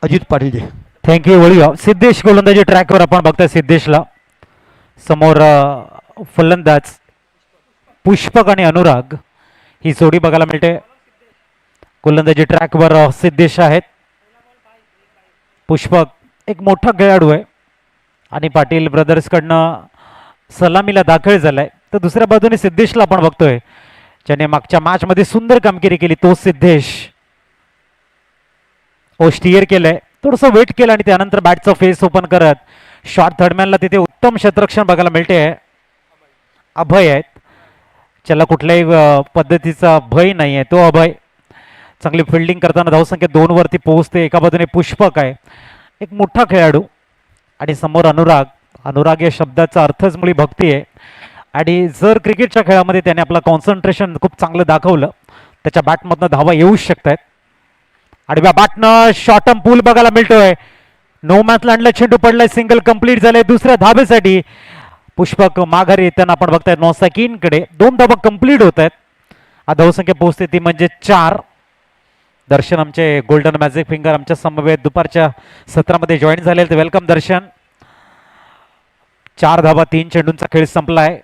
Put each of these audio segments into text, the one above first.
Ajit Patil. Thank you. वळूया सिद्धेश गोलंदाजी ट्रॅकवर आपण बघताय सिद्धेशला. समोर फलंदाज पुष्पक आणि अनुराग ही जोडी बघायला मिळते. गोलंदाजी ट्रॅकवर सिद्धेश आहेत. पुष्पक एक मोठा खेळाडू आहे आणि पाटील ब्रदर्सकडनं सलामीला दाखल झालाय. तर दुसऱ्या बाजूने सिद्धेशला आपण बघतोय ज्याने मागच्या मॅचमध्ये सुंदर कामगिरी केली. तो सिद्धेश स्टीयर केलंय, थोडंसं वेट केलं आणि त्यानंतर बॅटचं फेस ओपन करत शॉर्ट थर्डमॅनला तिथे उत्तम क्षेत्ररक्षण बघायला मिळते. अभय आहेत, ज्याला कुठल्याही पद्धतीचा भय नाही आहे. तो अभय चांगली फिल्डिंग करताना धावसंख्या 2 वरती पोहोचते. एका बाजूने पुष्पक आहे, एक मोठा खेळाडू, आणि समोर अनुराग. अनुराग या शब्दाचा अर्थच मुळी भक्ती आहे. आणि जर क्रिकेटच्या खेळामध्ये त्याने आपलं कॉन्सन्ट्रेशन खूप चांगलं दाखवलं त्याच्या बॅटमधनं धावा येऊ शकतात. आणि बॅटनं शॉर्टम पूल बघायला मिळतोय. नो मॅच लँडला चेंडू पडलाय, सिंगल कंप्लीट झाले दुसऱ्या धाबेसाठी. पुष्पक माघारी येताना आपण बघताय 9 सेकंडकडे 2 धाबा कंप्लीट होत आहेत. धावसंख्या पोहोचते ती म्हणजे 4. दर्शन आमचे गोल्डन मॅजिक फिंगर आमच्या समवेत दुपारच्या सत्रामध्ये जॉईन झाले, तर वेलकम दर्शन. 4 धाबा 3 चेंडूंचा खेळ संपलाय.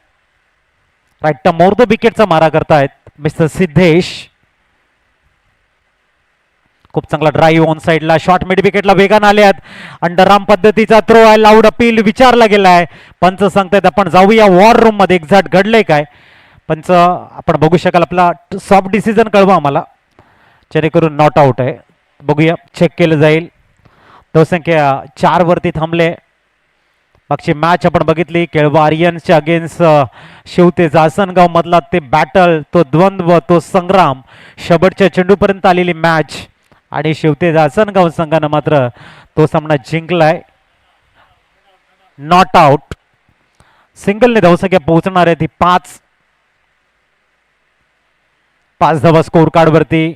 राईट मोर द विकेटचा मारा करतायत मिस्टर सिद्धेश. खूप चांगला ड्राईव्ह ऑन साईडला, शॉर्ट मिड विकेटला वेगानं आल्यात. अंडरआर्म पद्धतीचा थ्रो आहे, लाऊड अपील विचारला गेलाय. पंच सांगतायत आपण जाऊया वॉर रूम मध्ये, एक्झॅक्ट घडलंय काय. पंच आपण बघू शकाल, आपला सॉफ्ट डिसिजन कळवा आम्हाला, जेणेकरून नॉट आउट आहे. बघूया, चेक केलं जाईल. धावसंख्या 4 वरती थांबले. मागची मॅच आपण बघितली, केळवा आर्यन्सच्या अगेन्स्ट शिवतेज आसनगाव मधला ते बॅटल, तो द्वंद्व, तो संग्राम, शेवटच्या चेंडूपर्यंत आलेली मॅच, आणि शिवतेज आसनगाव संघानं मात्र तो सामना जिंकलाय. Not out. सिंगलने धावसंख्या पोहोचणार आहे ती 5. 5 धावा स्कोर कार्ड वरती.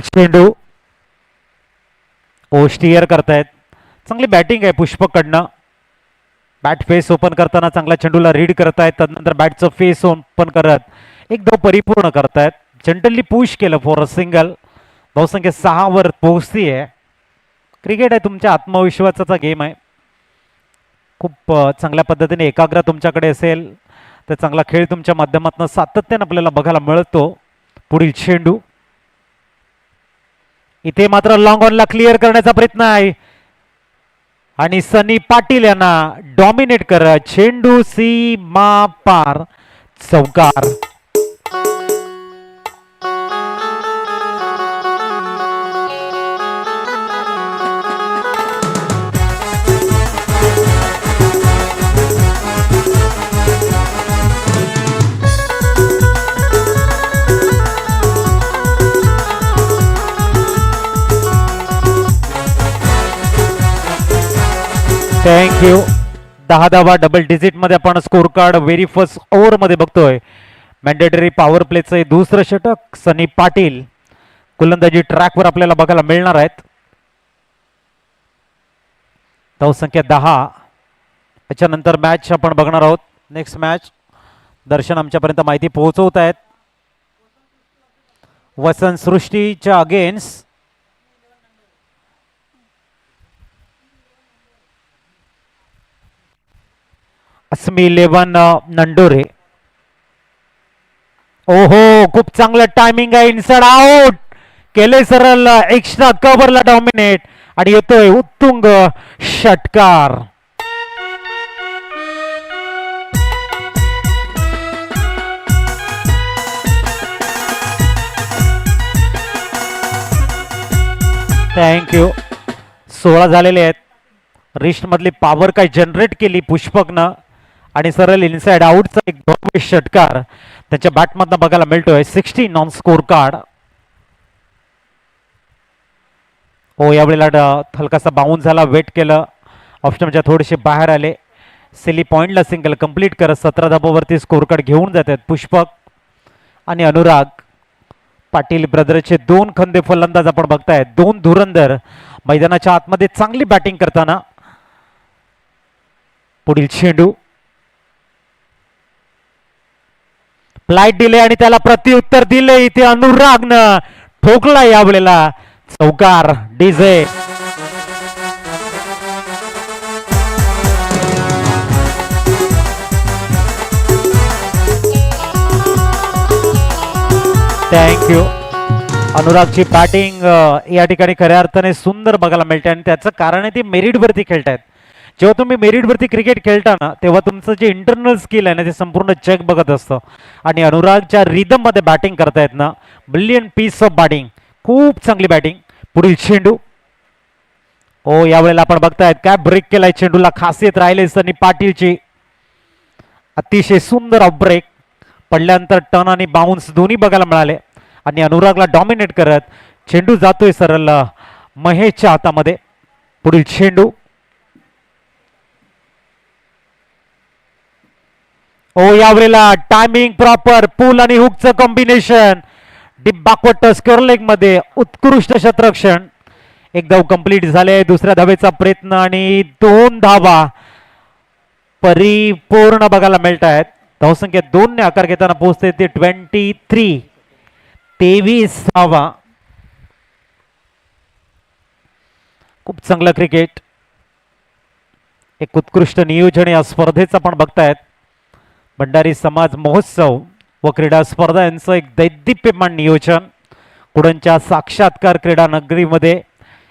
चेंडू स्टीयर करतायत. चांगली बॅटिंग आहे पुष्पकडनं. बॅट फेस ओपन करताना चांगला चेंडूला रीड करतायत, त्यानंतर बॅटचं फेस ओपन करत एक धाव परिपूर्ण करतायत. जनरली पुश केलं फॉर अ सिंगल. धावसंख्या 6 वर पोहोचतीये. क्रिकेट आहे, तुमच्या आत्मविश्वासाचा गेम आहे. खूप चांगल्या पद्धतीने एकाग्र तुमच्याकडे असेल तर चांगला खेळ तुमच्या माध्यमातून सातत्याने आपल्याला बघायला मिळतो. पुढील चेंडू इथे मात्र लॉंग ऑनला क्लिअर करण्याचा प्रयत्न आहे आणि सनी पाटील यांना डॉमिनेट करत चेंडू सीमा पार, चौकार. थँक्यू. 10 धावा डबल डिजिट मध्ये आपण score card very first over मध्ये बघतोय. मॅन्डेटरी पॉवर प्लेचं दुसरं षटक सनी पाटील गोलंदाजी ट्रॅकवर आपल्याला बघायला मिळणार आहेत. धावसंख्या 10. याच्यानंतर मॅच आपण बघणार आहोत. नेक्स्ट मॅच दर्शन आमच्यापर्यंत माहिती पोहोचवत आहेत. वसंत सृष्टीच्या अगेन्स्ट अस्मी 11 नंडोरे. ओहो, खूप चांगलं टायमिंग आहे. इनसाइड आउट केले सरळ एक्स्ट्रा कव्हरला डॉमिनेट आणि येतोय उत्तुंग षटकार. थँक्यू. 16 झालेले आहेत. रिस्ट मधली पॉवर काय जनरेट केली पुष्पकनं आणि सरळ इनसाइड आउटचा एक भव्य षटकार त्याच्या बॅटमधनं बघायला मिळतोय. 16 ऑन स्कोर कार्ड. यावेळेला हलकासा बाउन्स झाला, वेट केलं, ऑप्शनच्या थोडेसे बाहेर आले. सिली पॉइंटला सिंगल कंप्लीट करत 17 धाबावरती स्कोर कार्ड घेऊन जातात पुष्पक आणि अनुराग. पाटील ब्रदरचे 2 खंदे फलंदाज आपण बघताय, 2 धुरंधर मैदानाच्या आतमध्ये चांगली बॅटिंग करताना. पुढील चेंडू फ्लाईट दिले आणि त्याला प्रत्युत्तर दिले. इथे अनुरागनं ठोकला यावेळेला चौकार. DJ thank you. अनुरागची बॅटिंग या ठिकाणी खऱ्या अर्थाने सुंदर बघायला मिळते आणि त्याचं कारण आहे ते मेरिटवरती खेळतायत. जेव्हा तुम्ही मेरिटवरती क्रिकेट खेळता ना तेव्हा तुमचं जे इंटरनल स्किल आहे ना ते संपूर्ण जग बघत असतं. आणि अनुरागच्या रिदममध्ये बॅटिंग करतायत ना, ब्रिलियंट पीस ऑफ बॅटिंग, खूप चांगली बॅटिंग. पुढील चेंडू. ओ यावेळेला आपण बघतायत काय ब्रेक केलाय चेंडूला. खासियत राहिली सनी पाटीलची. अतिशय सुंदर ऑफ ब्रेक. पडल्यानंतर टर्न आणि बाउन्स दोन्ही बघायला मिळाले आणि अनुरागला डॉमिनेट करत चेंडू जातोय सरळ महेशच्या हातामध्ये. पुढील चेंडू. ओ यावेळेला टायमिंग प्रॉपर. पूल आणि हुकचं कॉम्बिनेशन. डीप बॅकवर्ड टच कर्लेग मध्ये उत्कृष्ट शतरक्षण. एक धाव कंप्लीट झाले. दुसऱ्या धावेचा प्रयत्न आणि 2 धावा परिपूर्ण बघायला मिळत आहेत. धावसंख्या 2 ने आकार घेताना पोहोचते ते 23. 23 धावा. खूप चांगलं क्रिकेट. एक उत्कृष्ट नियोजन या स्पर्धेचं आपण बघतायत. भंडारी समाज महोत्सव व क्रीडा स्पर्धा यांचं एक दैदिप्यमान नियोजन. कुडणच्या साक्षात्कार क्रीडा नगरीमध्ये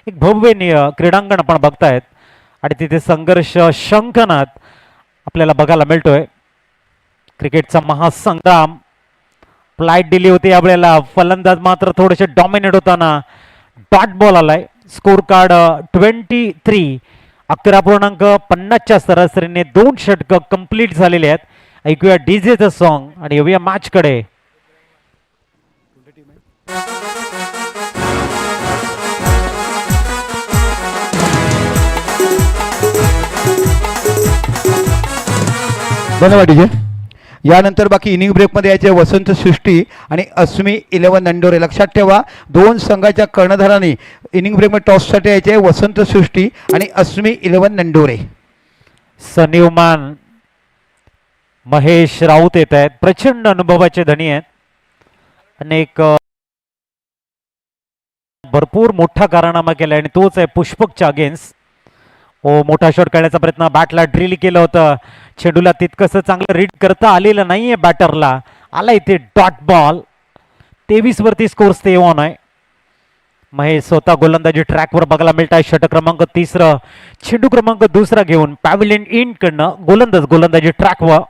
एक भव्य क्रीडांगण आपण बघतायत आणि तिथे संघर्ष शंखनाद आपल्याला बघायला मिळतोय. क्रिकेटचा महासंग्राम. फ्लाईट दिली होती यावेळेला. फलंदाज मात्र थोडेसे डॉमिनेट होताना डॉट बॉल आलाय. Score card 23. 11.50च्या सरासरीने 2 षटकं कंप्लीट झालेले आहेत. ऐकूया डीजेचं सॉन्ग आणि येऊया मॅच कडे. धन्यवाद डीजे. यानंतर बाकी इनिंग ब्रेकमध्ये यायचे वसंत सृष्टी आणि अस्मी 11 नंडोरे. लक्षात ठेवा 2 संघाच्या कर्णधारांनी इनिंग ब्रेकमध्ये टॉससाठी यायचे वसंत सृष्टी आणि अस्मी 11 नंडोरे. सनीवमान महेश राऊत येत आहेत. प्रचंड अनुभवाचे धनी आहेत. अनेक भरपूर मोठा कारनामा केलाय आणि तोच आहे पुष्पकच्या अगेन्स्ट. ओ मोठा शॉट खेळण्याचा प्रयत्न. बॅटला ड्रिल केलं होतं. चेंडूला तितकंसं चांगलं रीड करता आलेलं नाहीये बॅटरला. आला इथे डॉट बॉल. 23 वरती स्कोर स्टे ऑन आहे. महेश स्वतः गोलंदाजी ट्रॅकवर बघायला मिळत आहे. षटक क्रमांक 3. चेंडू क्रमांक 2 घेऊन पॅव्हिलियन इन कडनं गोलंदाजी ट्रॅकवर.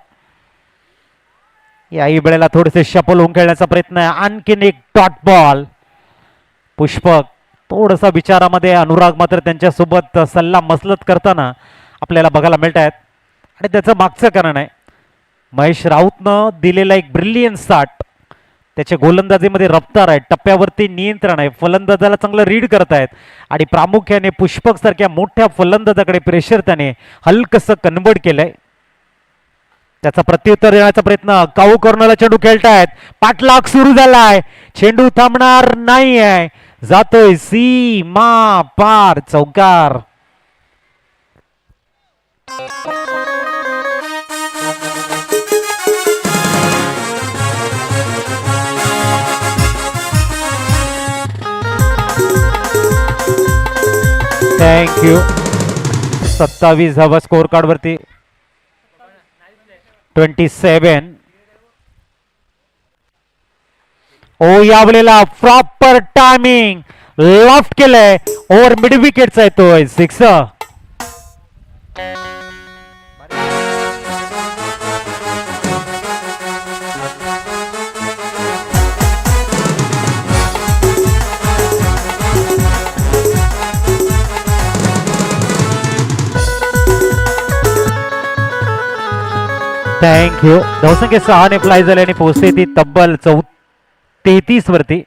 याही वेळेला थोडेसे शफल होऊन खेळण्याचा प्रयत्न आहे. आणखीन एक डॉट बॉल. पुष्पक थोडासा विचारामध्ये. अनुराग मात्र त्यांच्यासोबत सल्ला मसलत करताना आपल्याला बघायला मिळत आहेत आणि त्याचं मागचं कारण आहे महेश राऊतनं दिलेला एक ब्रिलियन स्टार्ट. त्याच्या गोलंदाजीमध्ये रफ्तार आहे. टप्प्यावरती नियंत्रण आहे. फलंदाजाला चांगलं रीड करत आहेत आणि प्रामुख्याने पुष्पक सारख्या मोठ्या फलंदाजाकडे प्रेशर त्याने हलकसं कन्वर्ट केलंय. त्याचा प्रत्युत्तर देण्याचा प्रयत्न. काऊ कॉर्नरला चेंडू खेळतायत. पाठलाग सुरू झालाय. चेंडू थांबणार नाही आहे. जातोय सीमा पार. चौकार. थँक्यू. 27 धावा स्कोर कार्ड वरती. 27. ओ यावेळेला प्रॉपर टायमिंग. लॉफ्ट केलंय. ओव्हर मिड विकेटचा येतोय 6. थँक्यू. धावसंख्या 6 ने फ्लाय झाले आणि पोहोचते ती तब्बल 33 वरती.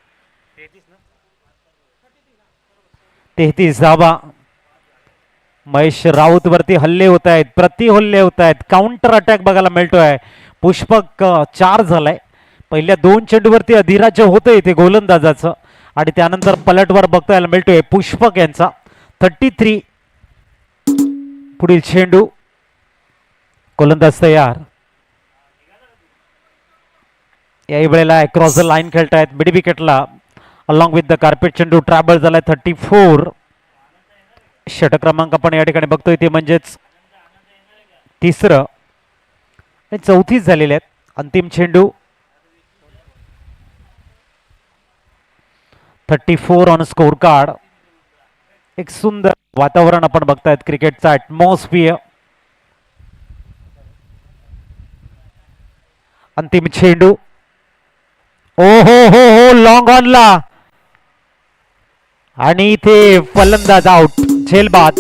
33 धावा. महेश राऊत वरती हल्ले होत आहेत. प्रति हल्ले होत आहेत. काउंटर अटॅक बघायला मिळतोय. पुष्पक 4 झालाय. पहिल्या 2 चेंडूवरती अधिराज्य होतं इथे गोलंदाजाचं आणि त्यानंतर पलटवार बघतायला मिळतोय पुष्पक यांचा. 33. पुढील चेंडू. गोलंदाज तयार. याही वेळेला अक्रॉस द लाईन खेळतायत मिड विकेटला अलॉंग विथ द कार्पेट चेंडू ट्रॅव्हल झालाय 34. षटक क्रमांक आपण या ठिकाणी बघतोय ते म्हणजेच तिसरं आणि 34 झालेले आहेत. अंतिम चेंडू 34 ऑन स्कोर कार्ड. एक सुंदर वातावरण आपण बघतायत क्रिकेटचा ॲटमॉस्फिअर. अंतिम चेंडू ओ हो हो हो लॉंग ऑनला आणि इथे फलंदाज आउट. झेलबाद.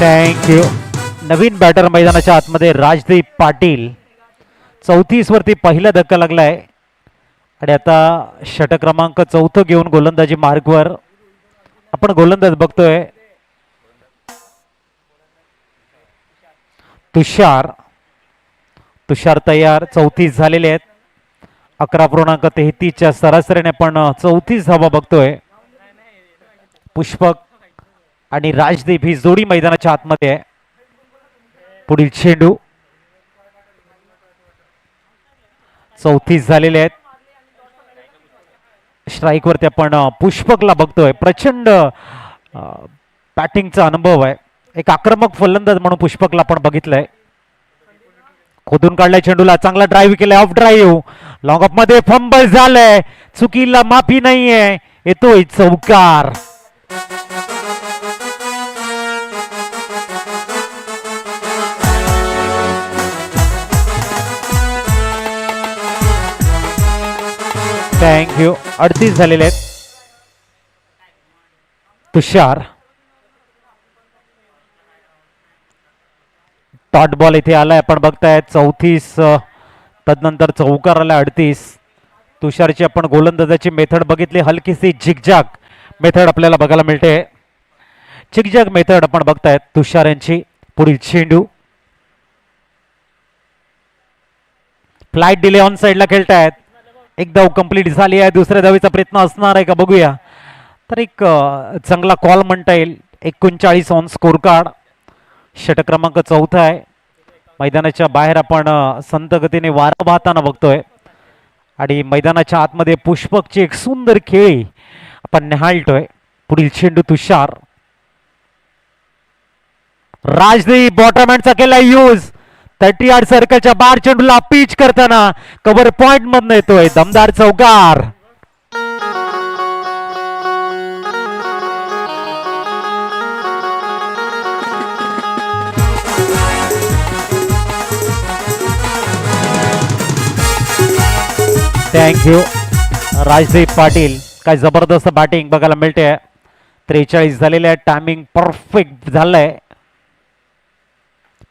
थँक्यू. नवीन बॅटर मैदानाच्या आतमध्ये राजदीप पाटील. 34 वरती पहिला धक्का लागलाय आणि आता षटक क्रमांक 4 घेऊन गोलंदाजी मार्गवर आपण गोलंदाज बघतोय तुषार. तुषार तयार. 34 झालेले आहेत. 11.33च्या सरासरीने आपण 34 धावा बघतोय. पुष्पक आणि राजदीप ही जोडी मैदानाच्या आतमध्ये आहे. पुढील चेंडू 34 झालेले आहेत. स्ट्राईक वरती आपण पुष्पकला बघतोय. प्रचंड बॅटिंगचा अनुभव आहे. एक आक्रमक फलंदाज म्हणून पुष्पकला आपण बघितलंय. खोदून काढलाय चेंडूला. चांगला ड्राईव्ह केलाय. Of drive. लॉंग ऑफ मध्ये फंबल झालंय. चुकीला माफी नाहीये. येतोय चौकार. थँक्यू. 38 झालेले आहेत. तुषार. डॉट बॉल इथे आलाय. आपण बघताय 34 तदनंतर चौकार आला 38. तुषारची आपण गोलंदाजाची मेथड बघितली. हलकीशी झिगझॅग मेथड आपल्याला बघायला मिळते. झिगझॅग मेथड आपण बघतायत तुषार यांची. पुढील चेंडू फ्लाइट डिले ऑन साइडला खेळतायत. एक धाव कंप्लीट झाली आहे. दुसऱ्या धावीचा प्रयत्न असणार आहे का बघूया. तर एक चांगला कॉल म्हणता येईल. 39 ऑन स्कोर कार्ड. षटक क्रमांक 4 आहे. मैदानाच्या बाहेर आपण संत गतीने वारा वाहताना बघतोय आणि मैदानाच्या आतमध्ये पुष्पकची एक सुंदर खेळी आपण निहाळतोय. पुढील चेंडू तुषार. राजदीप बॉटम हँडचा केला यूज. 38 सर्कलच्या बाहेर चेंडूला पिच करताना कव्हर पॉइंट मधनं येतोय दमदार चौकार. थँक्यू. राजदीप पाटील. काय जबरदस्त बॅटिंग बघायला मिळते. 43 झालेले आहे. टायमिंग परफेक्ट झालंय.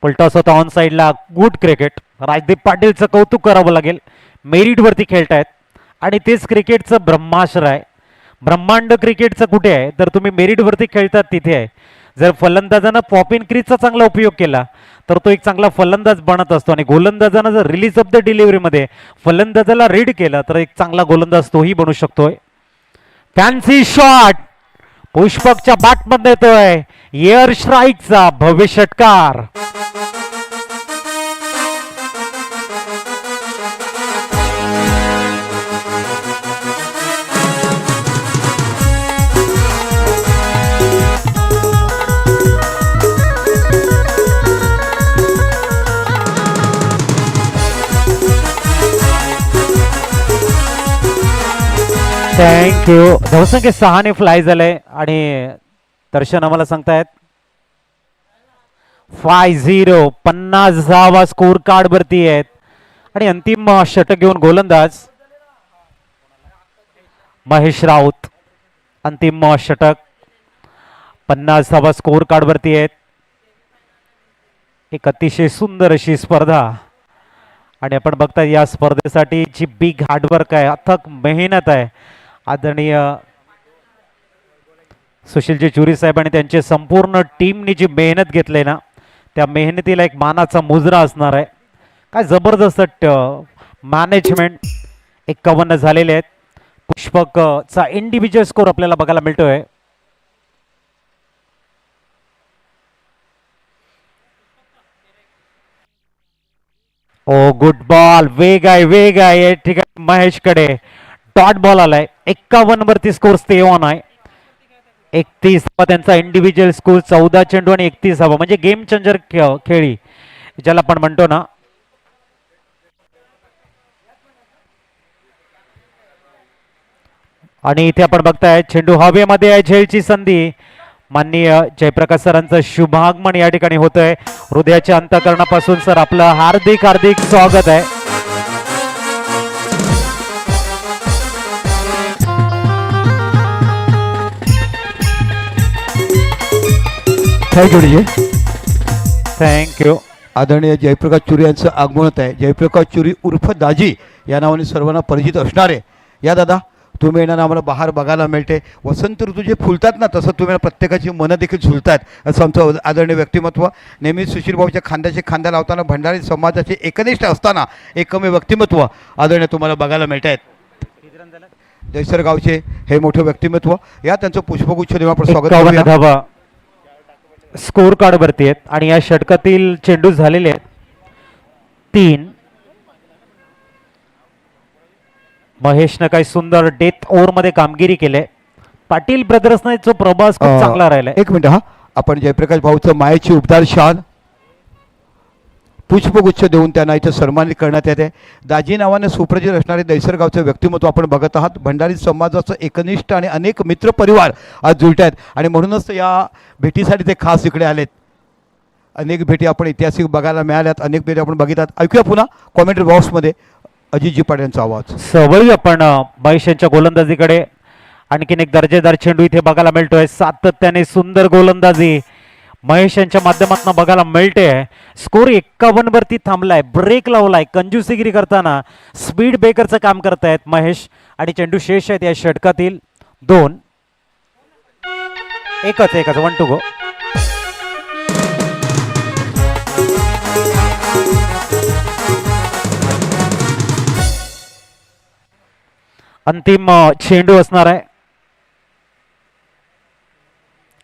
पलटॉस होता ऑन साइडला. Good cricket. राजदीप पाटीलचं कौतुक करावं लागेल. मेरिट वरती खेळतायत आणि तेच क्रिकेटचं ब्रह्मास्त्र आहे. ब्रह्मांड क्रिकेटचं कुठे आहे तर तुम्ही मेरिट वरती खेळतात तिथे आहे. जर फलंदाजानं पॉप इन क्रीजचा चांगला उपयोग केला तर तो एक चांगला फलंदाज बनत असतो आणि गोलंदाजानं जर रिलीज ऑफ द डिलिव्हरीमध्ये फलंदाजाला रीड केलं तर एक चांगला गोलंदाज तोही बनू शकतोय. फॅन्सी शॉट पुष्पकच्या बॅटमध्ये येतोय. एअर स्ट्राईकचा भव्य षटकार. थँक्यू. धावसंख्या 6 फ्लाय झालंय आणि दर्शन आम्हाला सांगतायत 5-0 50 धावा स्कोर कार्ड वरती आहेत आणि अंतिम षटक घेऊन गोलंदाज महेश राऊत. अंतिम षटक 50 धावा स्कोर कार्ड वरती आहेत. एक अतिशय सुंदर अशी स्पर्धा आणि आपण बघता या स्पर्धेसाठी जी बिग हार्डवर्क आहे, अथक मेहनत आहे. आदरणीय सुशीलजी चुरी साहेब आणि त्यांचे संपूर्ण टीमनी जी मेहनत घेतली ना, त्या मेहनतीला एक मानाचा मुजरा असणार आहे. काय जबरदस्त मॅनेजमेंट. 51 झालेले आहेत. पुष्पक चा इंडिव्हिज्युअल स्कोर आपल्याला बघायला मिळतोय. ओ गुड बॉल. वेग आहे या ठिकाणी महेशकडे. डॉट बॉल आलाय. 51 वरती स्कोर स्टे ऑन आहे. 31 त्यांचा इंडिव्हिज्युअल स्कोर. 14 चेंडू आणि 31 धावा म्हणजे गेम चेंजर खेळी ज्याला आपण म्हणतो ना. आणि इथे आपण बघताय चेंडू हवेमध्ये आहे. झेलची संधी. माननीय जयप्रकाश सरांचं शुभागमन या ठिकाणी होतंय. हृदयाच्या अंतःकरणापासून सर आपलं हार्दिक हार्दिक स्वागत आहे. Thank you DJ. थँक्यू. आदरणीय जयप्रकाश चुरी यांचं आगमन होत आहे. जयप्रकाश चुरी उर्फ दाजी या नावाने सर्वांना परिचित असणारे. या दादा, तुम्ही येणारा आम्हाला बाहेर बघायला मिळते. वसंत ऋतू जे फुलतात ना, तसं तुम्ही प्रत्येकाची मनं देखील झुलतात असं आमचं आदरणीय व्यक्तिमत्व. नेहमी सुशील भाऊच्या खांद्याशी खांदा लावताना भंडारी समाजाचे एकनिष्ठ असताना एकमेव व्यक्तिमत्व आदरणीय तुम्हाला बघायला मिळत आहेत. जयसर गावचे हे मोठे व्यक्तिमत्व. या त्यांचं पुष्पगुच्छ देऊन आपण स्वागत 51 करूया. धावा स्कोर कार्ड वरती आहेत आणि या षटकातील चेंडू झालेले आहेत 3. महेशनं काही सुंदर डेथ ओव्हर मध्ये कामगिरी केली. पाटील ब्रदर्सने जो प्रभास खूप चांगला राहिलाय. एक मिनिट. हा, आपण जयप्रकाश भाऊचं मायेची उबदार शाल पुष्पगुच्छ देऊन त्यांना इथे सन्मानित करण्यात येते. दाजी नावाने सुप्रसिद्ध असणारे दैसर गावचे व्यक्तिमत्व आपण बघत आहात. भंडारी समाजाचं एकनिष्ठ आणि अनेक मित्र परिवार आज जुळत आहेत आणि म्हणूनच या भेटीसाठी ते खास इकडे आलेत. अनेक भेटी आपण ऐतिहासिक बघायला मिळाल्यात. अनेक भेटी आपण बघितल्यात. ऐकूया पुन्हा कॉमेंट्री बॉक्समध्ये अजितजी पाटील यांचा आवाज. सवयी आपण महेश यांच्या गोलंदाजीकडे. आणखीन एक दर्जेदार चेंडू इथे बघायला मिळतोय. सातत्याने सुंदर गोलंदाजी महेश यांच्या माध्यमातून बघायला मिळते. स्कोर 51 वरती थांबलाय. ब्रेक लावलाय. कंजूसिगिरी करताना स्पीड ब्रेकरचं काम करतायत महेश. आणि चेंडू शेष आहेत या षटकातील 2. एकच 1 टू गो. अंतिम चेंडू असणार आहे.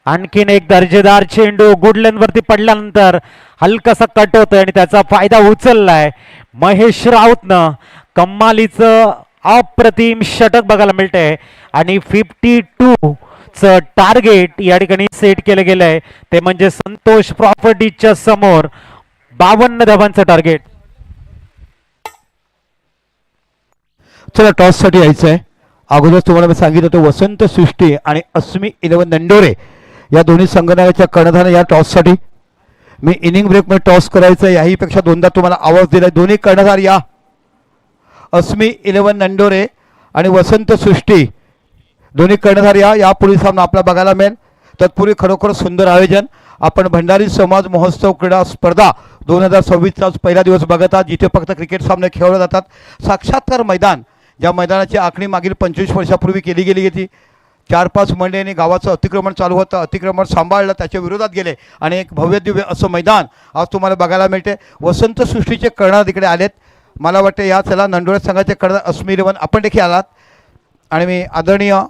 आणखीन एक दर्जेदार चेंडू गुडलेन वरती पडल्यानंतर हलकासा कट होतोय आणि त्याचा फायदा उचललाय महेश राऊतनं. कमालीचं अप्रतिम षटक बघायला मिळतंय आणि 52 च टार्गेट या ठिकाणी सेट केलं गेलंय. ते म्हणजे संतोष प्रॉपर्टीच्या समोर 52 धावांचं टार्गेट. चला, टॉससाठी यायचं आहे. अगोदर तुम्हाला मी सांगितलं होतं वसंत सृष्टी आणि अस्मी 11 नंडोरे या दोन्ही संघटनाच्या कर्णधार या टॉससाठी. मी इनिंग ब्रेकमध्ये टॉस करायचं याहीपेक्षा दोनदा तुम्हाला आवाज दिला. दोन्ही कर्णधार या. अस्मी 11 नंडोरे आणि वसंत सृष्टी दोन्ही कर्णधार या. यापुढील सामना आपल्याला बघायला मिळेल. तत्पूर्वी खरोखर सुंदर आयोजन. आपण भंडारी समाज महोत्सव क्रीडा स्पर्धा 2026चा पहिला दिवस बघत आहात, जिथे फक्त क्रिकेट सामने खेळवले जातात. साक्षात्कार मैदान, ज्या मैदानाची आखणी मागील 25 वर्षापूर्वी केली गेली होती. 4-5 मंडळींनी गावाचं अतिक्रमण चालू होतं. अतिक्रमण सांभाळलं, त्याच्या विरोधात गेले आणि एक भव्य दिव्य असं मैदान आज तुम्हाला बघायला मिळते. वसंत सृष्टीचे कर्णधार तिकडे आलेत. मला वाटतं या चला नंडोरे संघाचे कर्णधार अस्मी 11 आपण देखील आलात. आणि मी आदरणीय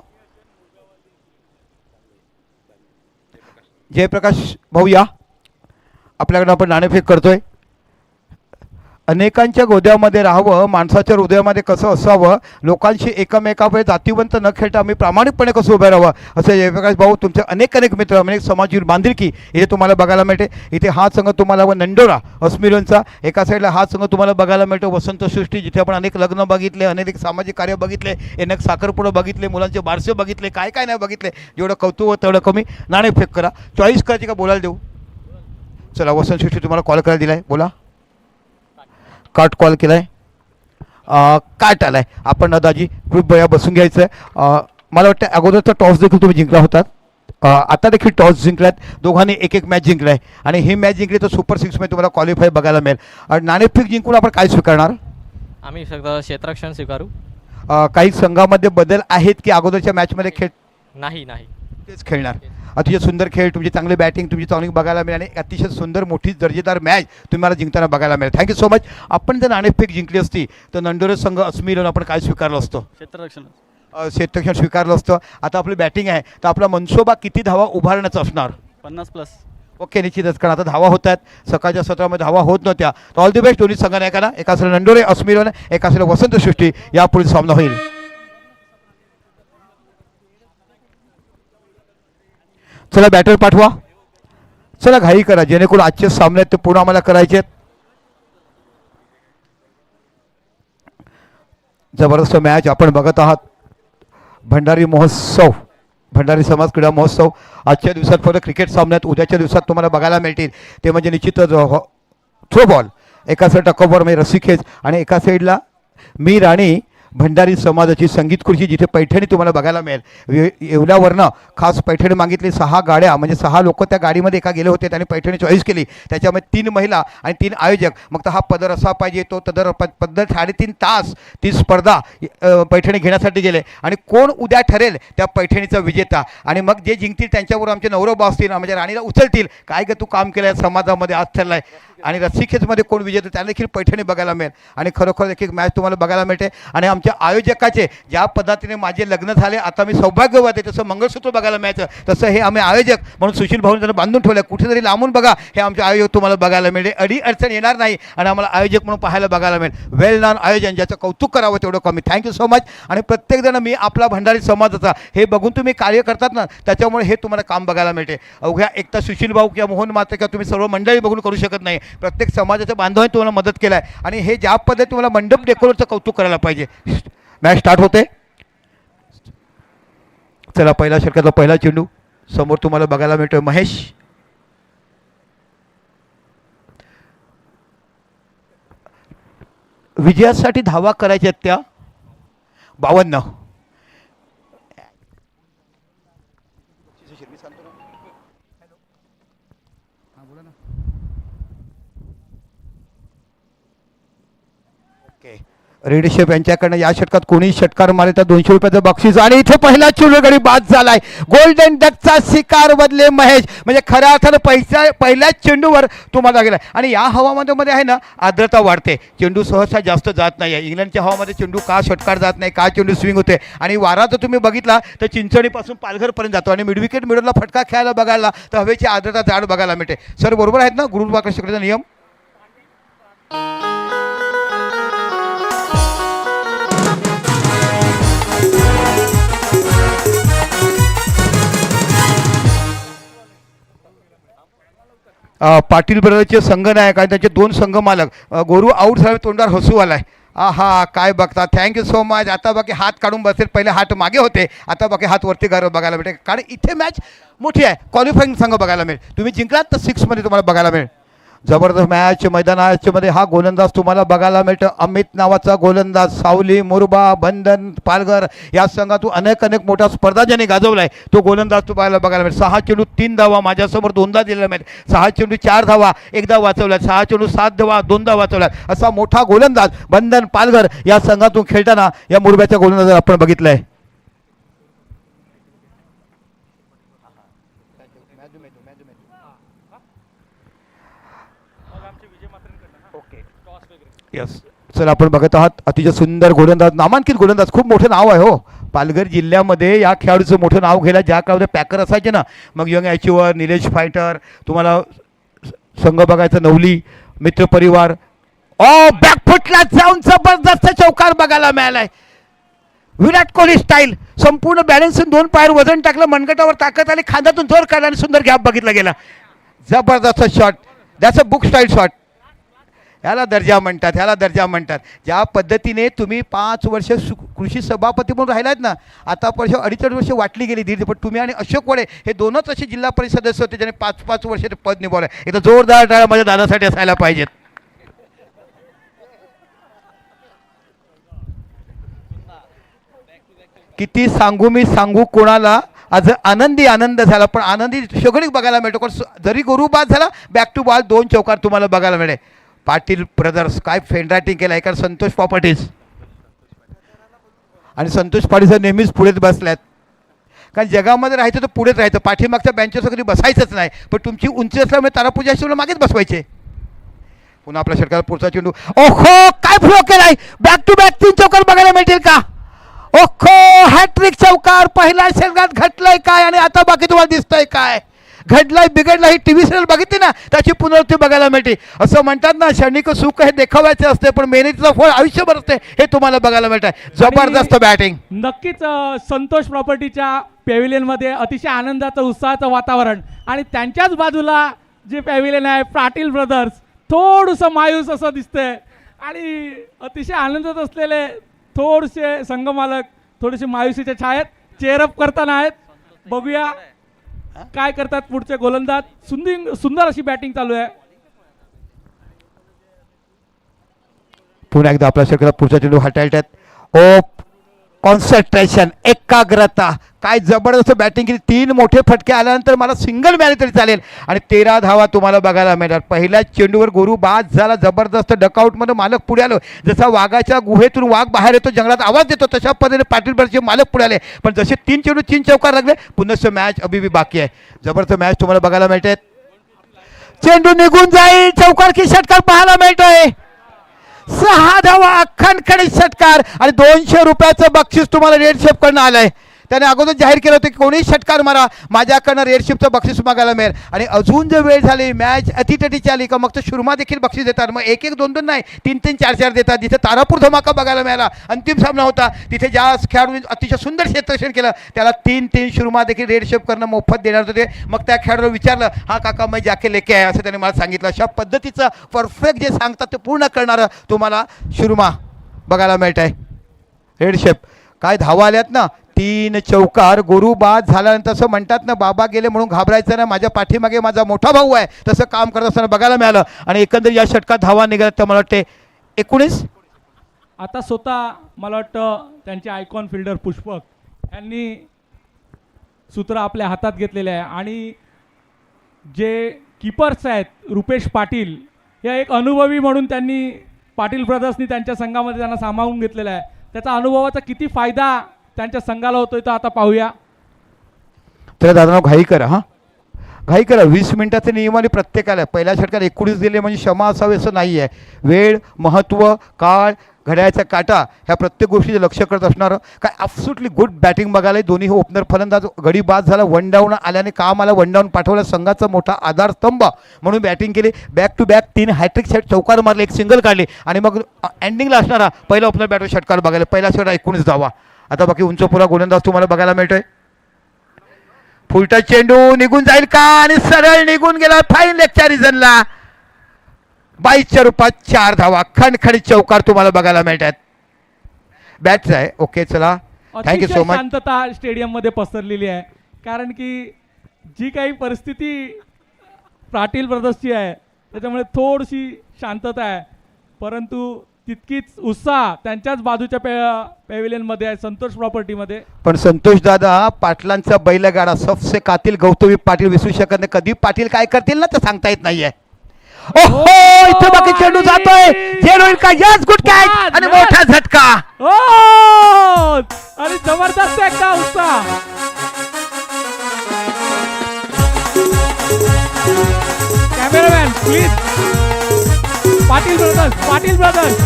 जयप्रकाश भाऊ या. आपल्याकडे आपण नाणेफेक करतोय. अनेकांच्या गोद्यामध्ये राहावं, माणसाच्या हृदयामध्ये कसं असावं, लोकांशी एकमेकावर जातीवंत न खेळता आम्ही प्रामाणिकपणे कसं उभं राहावं, असं जयप्रकाश भाऊ तुमचे अनेक मित्र, अनेक समाजीव बांधिलकी इथे तुम्हाला बघायला मिळते. इथे हा संघ तुम्हाला व नंडोरा अस्मिरनचा एका साईडला हा संघ तुम्हाला बघायला मिळतो. वसंत सृष्टी, जिथे आपण अनेक लग्न बघितले, अनेक सामाजिक कार्य बघितले, अनेक साखरपुडं बघितले, मुलांचे बारसे बघितले, काय काय नाही बघितले. जेवढं कौतुक तेवढं कमी. नाणेफेक करा. चॉईस करायची का बोलायला देऊ? चला, वसंत सृष्टी तुम्हाला कॉल करायला दिला आहे, बोला. काट कॉल केला आहे, काट आला आहे. आपण दादाजी कृपया बसून घ्यायचं आहे. मला वाटतं अगोदरचा टॉस देखील तुम्ही जिंकला होतात. आता देखील टॉस जिंकल्यात, दोघांनी एक एक मॅच जिंकलाय आणि ही मॅच जिंकली तर सुपर सिक्समध्ये तुम्हाला क्वालिफाय बघायला मिळेल. आणि नाणेफेक जिंकून आपण काय स्वीकारणार? आम्ही फक्त क्षेत्ररक्षण स्वीकारू. काही संघामध्ये बदल आहेत की अगोदरच्या मॅचमध्ये खेळ नाही नाही तेच खेळणार? अतिशय सुंदर खेळ, तुमची चांगली बॅटिंग, तुमची चांगली बघायला मिळेल आणि अतिशय सुंदर मोठी दर्जेदार मॅच तुम्हाला जिंकताना बघायला मिळेल. Thank you so much. आपण जर नाणेफेक जिंकली असती तर नंदुरबार संघ अस्मिरून आपण काय स्वीकारलं असतं? क्षेत्ररक्षण. क्षेत्ररक्षण स्वीकारलं असतं. आता आपली बॅटिंग आहे तर आपला मनसोबा किती धावा उभारण्याचा असणार? 50+. ओके, निश्चितच, कारण आता धावा होत आहेत, सकाळच्या सत्रामध्ये धावा होत नव्हत्या. तर ऑल दी बेस्ट दोन्ही संघाने. एका एका असेल नंडोरे अस्मिरन, एका असेल वसंत सृष्टी. यापुढे सामना होईल. चला बॅटर पाठवा, चला घाई करा जेणेकरून आजचे सामने आहेत ते पूर्ण आम्हाला करायचे आहेत. जबरदस्त मॅच आपण बघत आहात. भंडारी महोत्सव, भंडारी समाज क्रीडा महोत्सव आजच्या दिवसात फक्त क्रिकेट सामन्यात उद्याच्या दिवसात तुम्हाला बघायला मिळतील. ते म्हणजे निश्चितच थ्रोबॉल, एका साईड टकॉवर म्हणजे रस्सीखेच आणि एका साईडला मीर आणि भंडारी समाजाची संगीत खुर्ची, जिथे पैठणी तुम्हाला बघायला मिळेल. येवल्यावरनं खास पैठणी मागितली. 6 गाड्या म्हणजे 6 लोक त्या गाडीमध्ये एका गेले होते, त्यांनी पैठणी चॉईस केली. त्याच्यामध्ये 3 महिला आणि 3 आयोजक. मग तर हा पदर असा पाहिजे, तो तदर पद्धत 3.5 तास ती स्पर्धा पैठणी घेण्यासाठी गेले. आणि कोण उद्या ठरेल त्या पैठणीचा विजेता आणि मग जे जिंकतील त्यांच्यावर आमचे नवरोबा असतील, आमच्या राणीला उचलतील, काय ग तू काम केलं आहे समाजामध्ये, आज ठरलाय. आणि रस्सीखेचमध्ये कोण विजेता त्यांना देखील पैठणी बघायला मिळेल. आणि खरोखर एक एक मॅच तुम्हाला बघायला मिळते. आणि आमच्या आयोजकाचे ज्या पद्धतीने माझे लग्न झाले, आता मी सौभाग्यवत आहे, तसं मंगळसूत्र बघायला मिळायचं, तसं हे आम्ही आयोजक म्हणून सुशील भाऊन त्यांना बांधून ठेवलं. कुठेतरी लांबून बघा, हे आमचे आयोजक तुम्हाला बघायला मिळेल. अडी अडचण येणार नाही आणि आम्हाला आयोजक म्हणून पाहायला बघायला मिळेल. वेल नॉन आयोजन, ज्याचं कौतुक करावं तेवढं कमी. Thank you so much. आणि प्रत्येकजण मी आपला भंडारी समाजाचा हे बघून तुम्ही कार्य करतात ना, त्याच्यामुळे हे तुम्हाला काम बघायला मिळते. अवघ्या एकटा सुशील भाऊ किंवा मोहन मात्र किंवा तुम्ही सर्व मंडळी बघून करू शकत नाही. प्रत्येक समाजाच्या बांधवांनी तुम्हाला मदत केलं आहे आणि हे ज्या पद्धतीने तुम्हाला मंडप डेकोरेटचं कौतुक करायला पाहिजे. मॅच स्टार्ट होते. चला पहिला षटकातला पहिला चेंडू समोर तुम्हाला बघायला मिळतोय. महेश विजयासाठी धावा करायच्या त्या 52. रेड शेप यांच्याकडनं या षटकात कोणी षटकार मारले तर 200 रुपयाचं बक्षीस. आणि इथे पहिला चेंडू गडी बाद झालाय. गोल्डन डकचा शिकार बदले महेश, म्हणजे खऱ्या अर्थानं पहिल्याच चेंडूवर तुम्हाला गेला. आणि या हवामानामध्ये आहे ना आर्द्रता वाढते, चेंडू सहसा जास्त जात नाही आहे. इंग्लंडच्या हवामध्ये चेंडू का षटकार जात नाही, का चेंडू स्विंग होते. आणि वारा जर तुम्ही बघितला तर चिंचणीपासून पालघरपर्यंत जातो. आणि मिडविकेट मिडलला फटका खेळायला बघायला तर हवेची आर्द्रता जाड बघायला मिळते. सर बरोबर आहेत ना गुरुत्वाकर्षणाचा नियम? पाटील ब्रदरचे संघनायक आणि त्याचे 2 संघ मालक. गोरू आऊट झाले, तोंडावर हसू आलाय. आहा काय बघता, थँक्यू सो मच. आता बाकी हात काढून बसेल, पहिले हात मागे होते, आता बाकी हात वरती बघायला मिळते. कारण इथे मॅच मोठी आहे, क्वालिफाईंग संघ बघायला मिळेल. तुम्ही जिंकलात तर 6मध्ये तुम्हाला बघायला मिळेल. जबरदस्त मॅच मैदानामध्ये. हा गोलंदाज तुम्हाला बघायला मिळतं, अमित नावाचा गोलंदाज. सावली, मुरबा, बंधन, पालघर या संघातून अनेक मोठ्या स्पर्धा ज्याने गाजवलाय तो गोलंदाज तुम्हाला बघायला मिळेल. 6 चेंडू 3 धावा, माझ्यासमोर 2दा दिलेला मिळेल. 6 चेंडू 4 धावा, 1दा वाचवल्यात. 6 चेंडू 7 धावा, 2दा वाचवल्यात. असा मोठा गोलंदाज बंधन पालघर या संघातून खेळताना या मुरब्याच्या गोलंदाज आपण बघितलंय. यस, चला आपण बघत आहात अतिशय सुंदर गोलंदाज, नामांकित गोलंदाज. खूप मोठं नाव आहे हो पालघर जिल्ह्यामध्ये. या खेळाडूचं मोठं नाव घ्यायला ज्या काळामध्ये पॅकर असायचे ना, मग यंग अचिव्हर, निलेश फायटर, तुम्हाला संघ बघायचं नवली, मित्र परिवार. बॅकफुटला जाऊन जबरदस्त चौकार बघायला मिळालाय. विराट कोहली स्टाईल, संपूर्ण बॅलन्स 2 पायावर वजन टाकलं, मनगटावर ताकद आली, खांद्यातून जोर काढला आणि सुंदर गॅप बघितला गेला. जबरदस्त shot, that's a book style shot. ह्याला दर्जा म्हणतात, ह्याला दर्जा म्हणतात. ज्या पद्धतीने तुम्ही 5 वर्ष कृषी सभापती म्हणून राहिलात ना, आता 2.5 वर्ष वाटली गेली दीड. पण तुम्ही आणि अशोक वडे हे 2च असे जिल्हा परिषद सदस्य होते ज्याने 5 वर्ष ते पद निभावलं. इथं जोरदार टाळ्या माझ्या दादासाठी असायला पाहिजेत. किती सांगू मी सांगू कोणाला, आज आनंदी आनंद झाला, पण आनंदी सगळी बघायला मिळतो. कारण जरी गुरु बाद झाला, बॅक टू बॉल 2 चौकार तुम्हाला बघायला मिळेल. पाटील ब्रदर्स काय फेंडाटिंग केलं आहे, कारण संतोष प्रॉपर्टीज आणि संतोष पाटील सर नेहमीच पुढेच बसल्यात. कारण जगामध्ये राहायचं तर पुढेच राहायचं, पाठीमागच्या बेंचवर कधी बसायचंच नाही. पण तुमची उंची असल्यामुळे तारापूजा शिवला मागेच बसवायचे. पुन्हा आपल्या षटकार पुढचा चेंडू, ओहो काय फ्लो केलाय, बॅक टू बॅक 3 चौकार बघायला मिळतील का? ओहो हॅट्रिक चौकार, पहिल्या षटकात घडलंय काय आणि आता बाकी तुम्हाला दिसतंय काय? घडलाय बिघडलाय, ही टीव्ही सिरियल बघितली ना, त्याची पुनरावृत्ती बघायला मिळते. असं म्हणतात ना, क्षणिक सुख हे देखावायचे असते, पण मेहनतीचं फळ आयुष्यभर असते, हे तुम्हाला बघायला मिळत आहे. जबरदस्त बॅटिंग. नक्कीच संतोष प्रॉपर्टीच्या पॅव्हिलियनमध्ये अतिशय आनंदाचं उत्साहाचं वातावरण, आणि त्यांच्याच बाजूला जे पॅव्हिलियन आहे पाटील ब्रदर्स थोडंसं मायूस असं दिसतंय, आणि अतिशय आनंदात असलेले थोडेसे संघमालक थोडेसे मायुसीच्या छायेत चेअरअप करताना आहेत. बघूया काय करतात पुढचे गोलंदाज. सुंदर अशी बॅटिंग चालू आहे. पुन्हा एकदा आपल्या षटकाला पुढचा चेंडू हाताळतात. ओ कॉन्सन्ट्रेशन, एकाग्रता, काय जबरदस्त बॅटिंग केली. 3 मोठे फटके आल्यानंतर मला सिंगल मिळाले तरी चालेल, आणि 13 धावा तुम्हाला बघायला मिळतात. पहिल्या चेंडूवर गुरु बाद झाला, जबरदस्त डकआउटमध्ये मालक पुढे आलो. जसा वाघाच्या गुहेतून वाघ बाहेर येतो, जंगलात आवाज देतो, तशा पद्धतीने पाटील ब्रदर्सचे मालक पुढे आले. पण जसे 3 चेंडू 3 चौकार लागले, पुन्हा मॅच अभी बाकी आहे. जबरदस्त मॅच तुम्हाला बघायला मिळते. चेंडू निघून जाईल, चौकार की षटकार पाहायला मिळतोय. 6 धावा, खणखणीत षटकार, आणि 200 रुपयाचं बक्षीस तुम्हाला रेड शेप करणं आलंय. त्याने अगोदर जाहीर केलं होतं की कोणी षटकार मारा, माझ्याकडनं रेड शेपचं बक्षीस मागायला मिळेल. आणि अजून जर वेळ झाली, मॅच अतितटीची आली का मग तर शुरमा देखील बक्षीस देतात. मग 1-1, 2-2 नाही, 3-3, 4-4 देतात. जिथे तारापूर धमाका बघायला मिळाला, अंतिम सामना होता, तिथे ज्या खेळाडूंनी अतिशय सुंदर क्षेत्ररक्षण केलं त्याला 3-3 शुरमा देखील रेड शेप करणं मोफत देणार होते. मग त्या खेळाडूला विचारलं, हा काका मैं जाके लेके आहे, असं त्याने मला सांगितलं. अशा पद्धतीचं परफेक्ट जे सांगतात ते पूर्ण करणारं तुम्हाला शुरमा बघायला मिळत आहे. रेड शेप काय धावा आल्यात ना, 3 चौकार. गुरु बाद झाल्यानंतर असं म्हणतात ना, बाबा गेले म्हणून घाबरायचं नाही, माझ्या पाठीमागे माझा मोठा भाऊ आहे, तसं काम करत असताना बघायला मिळालं. आणि एकंदर या षटकात धावा निघाल्या तर मला वाटते 19. आता स्वतः मला वाटतं त्यांचे आयकॉन फिल्डर पुष्पक यांनी सूत्र आपल्या हातात घेतलेले आहे, आणि जे कीपर्स आहेत रुपेश पाटील, हे एक अनुभवी म्हणून त्यांनी पाटील ब्रदर्सनी त्यांच्या संघामध्ये त्यांना सामावून घेतलेला आहे. त्याचा अनुभवाचा किती फायदा त्यांच्या संघाला होतोय तो आता पाहूया. तर दादा घाई करा, हां घाई करा. 20 मिनिटाचे नियमाने प्रत्येकाला पहिल्या षटकात 19 दिले म्हणजे क्षमा असावे असं नाही आहे. वेळ, महत्त्व, काळ, घड्याळाचा काटा, ह्या प्रत्येक गोष्टीचे लक्ष करत असणारं काय ॲब्सोल्युटली गुड बॅटिंग बघायला. दोन्ही ओपनर फलंदाज गडी बाद झाला, 1 डाऊन आल्याने काम आला, 1 डाऊन पाठवला, संघाचा मोठा आधारस्तंभ म्हणून बॅटिंग केली. बॅक टू बॅक 3 हॅट्रिक चौकार मारले, 1 सिंगल काढले, आणि मग एंडिंगला असणारा पहिला ओपनर बॅटर षटकार बघायला. पहिला षटकार 19 धावा. आता बाकी उंच पुरा गोलंदाज तुम्हाला बघायला मिळतोय. फुलटा चेंडू निघून जाईल का, आणि सरळ निघून गेला फाईन लेगच्या रिझनला. 22च्या रूपात 4 धावा, खणखणीत चौकार तुम्हाला बघायला मिळतात. बॅट्स आहे. ओके चला, थँक्यू सो मच. शांतता स्टेडियम मध्ये पसरलेली आहे, कारण की जी काही परिस्थिती पाटील ब्रदर्सची आहे त्याच्यामुळे थोडीशी शांतता आहे, परंतु तितकीच उत्साह त्यांच्याच बाजूच्या पॅव्हिलियनमध्ये आहे, संतोष प्रॉपर्टीमध्ये. पण संतोष दादा पाटलांचा बैलगाडा सबसे कातील गौतमी पाटील विसरू शकत नाही. कधी पाटील काय करतील ना ते सांगता येत नाहीये. ओहो इथे बाकी चेंडू जातोय, झेल होईल का? यस, गुड कॅच आणि मोठा झटका. ओ आणि जबरदस्त एकदा उत्साह. Cameraman please. Patil brothers, Patil brothers,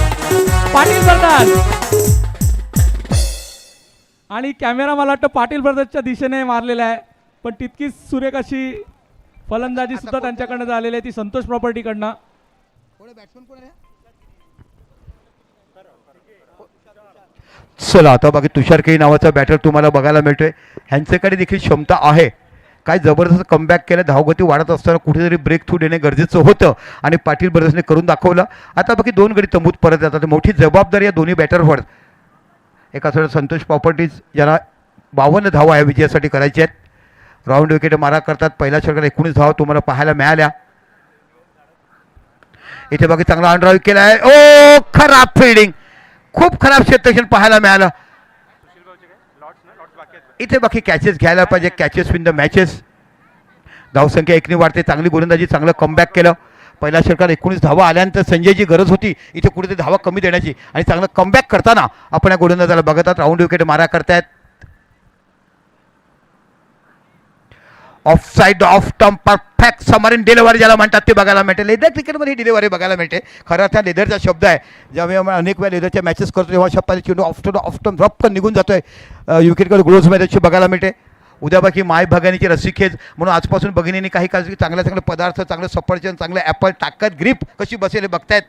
Patil brothers. आणि कॅमेरा मला वाटतं पाटील ब्रदर्सच्या दिशेने मारलेला आहे, पण तितकीच सुरेख अशी फलंदाजी सुद्धा त्यांच्याकडनं झालेली आहे, ती संतोष प्रॉपर्टीकडनं. चला आता बाकी तुषार केळी नावाचा बॅटर तुम्हाला बघायला मिळतोय. ह्यांच्याकडे देखील क्षमता आहे. काय जबरदस्त कमबॅक केलं, धावगती वाढत असताना कुठेतरी ब्रेक थ्रू देणे गरजेचं होतं, आणि पाटील ब्रदर्सने करून दाखवलं. आता बाकी 2 गडी तंबूत परत येतात. मोठी जबाबदारी या दोन्ही बॅटरवर. एका सोडत संतोष प्रॉपर्टीज ज्यांना 52 धावा या विजयासाठी करायच्या आहेत. राऊंड विकेट मारा करतात. पहिल्या षटकात 19 धावा तुम्हाला पाहायला मिळाल्या. इथे बाकी चांगला अंडरआउट केला आहे. ओ खराब फिल्डिंग, खूप खराब क्षेत्ररक्षण पाहायला मिळालं. इथे बाकी कॅचेस घ्यायला पाहिजे. Catches win the matches. धावसंख्या 1ने वाढते. चांगली गोलंदाजी, चांगलं कमबॅक केलं. पहिल्या षटकात 19 धावा आल्यानंतर संजयची गरज होती इथे कुठेतरी धावा कमी देण्याची आणि चांगलं कमबॅक करताना आपण या गोलंदाजाला बघतात. राऊंड विकेट मारा करतायत. Of side of term perfect Samreen delivery ज्याला म्हणतात ते बघायला मिळते. लेदर क्रिकेटमध्ये डिलिव्हरी बघायला मिळते. खरं त्या लेदरचा शब्द आहे. जेव्हा अनेक वेळा लेदरच्या मॅचेस करतो तेव्हा शप्पाचे चेंडू ऑफ टर्म रप्कन निघून जातोय. विकेटकडे ग्लोव्ज मॅचची बघायला मिळते. उद्या बाकी माय भगिनीची रस्सीखेच म्हणून आजपासून भगिनींनी काही काळजी चांगले पदार्थ, चांगलं सफरचंद, चांगलं ॲपल टाकत ग्रीप कशी बसेल बघतायत.